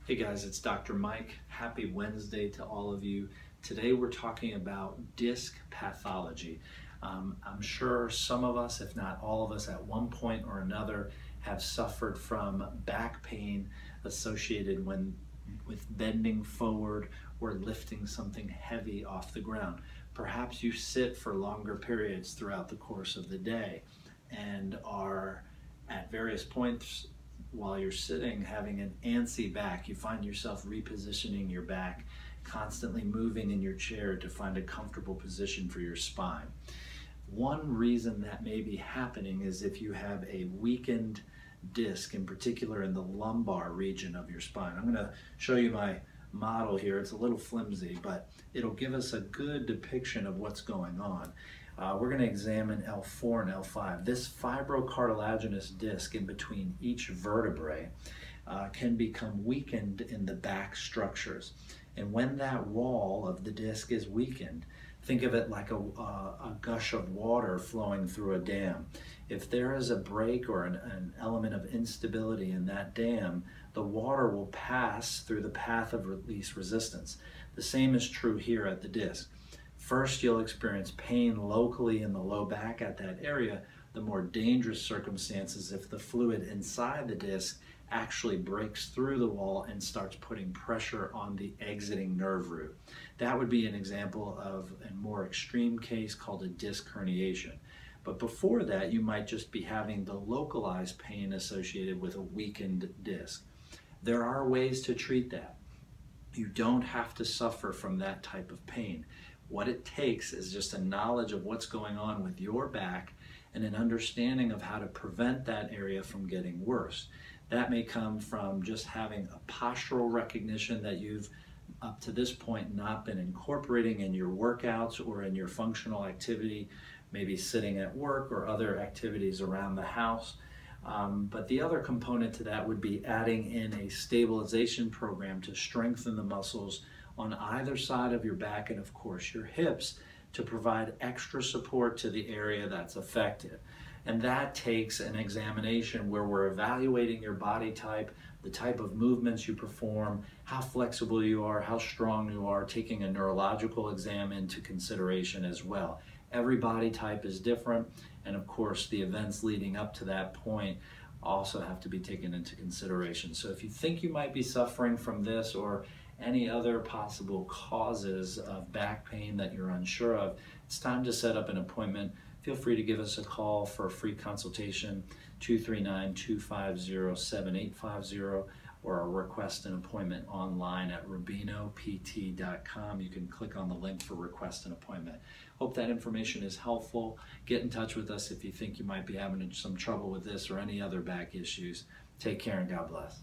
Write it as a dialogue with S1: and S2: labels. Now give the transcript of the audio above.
S1: Hey guys, it's Dr. Mike. Happy Wednesday to all of you. Today we're talking about disc pathology. I'm sure some of us, if not all of us, at one point or another have suffered from back pain associated with bending forward or lifting something heavy off the ground. Perhaps you sit for longer periods throughout the course of the day and are at various points while you're sitting having an antsy back. You find yourself repositioning your back, constantly moving in your chair to find a comfortable position for your spine. One reason that may be happening is if you have a weakened disc, in particular in the lumbar region of your spine. I'm going to show you my model here. It's a little flimsy, but it'll give us a good depiction of what's going on. We're going to examine L4 and L5. This fibrocartilaginous disc in between each vertebrae can become weakened in the back structures. And when that wall of the disc is weakened, think of it like a gush of water flowing through a dam. If there is a break or an element of instability in that dam, the water will pass through the path of least resistance. The same is true here at the disc. First, you'll experience pain locally in the low back at that area. The more dangerous circumstances if the fluid inside the disc actually breaks through the wall and starts putting pressure on the exiting nerve root. That would be an example of a more extreme case called a disc herniation. But before that, you might just be having the localized pain associated with a weakened disc. There are ways to treat that. You don't have to suffer from that type of pain. What it takes is just a knowledge of what's going on with your back and an understanding of how to prevent that area from getting worse. That may come from just having a postural recognition that you've up to this point not been incorporating in your workouts or in your functional activity, maybe sitting at work or other activities around the house. But the other component to that would be adding in a stabilization program to strengthen the muscles on either side of your back and of course your hips to provide extra support to the area that's affected. And that takes an examination where we're evaluating your body type, the type of movements you perform, how flexible you are, how strong you are, taking a neurological exam into consideration as well. Every body type is different, and of course the events leading up to that point also have to be taken into consideration. So if you think you might be suffering from this or any other possible causes of back pain that you're unsure of, it's time to set up an appointment. Feel free to give us a call for a free consultation, 239-250-7850, or request an appointment online at rubinopt.com. You can click on the link for request an appointment. Hope that information is helpful. Get in touch with us if you think you might be having some trouble with this or any other back issues. Take care and God bless.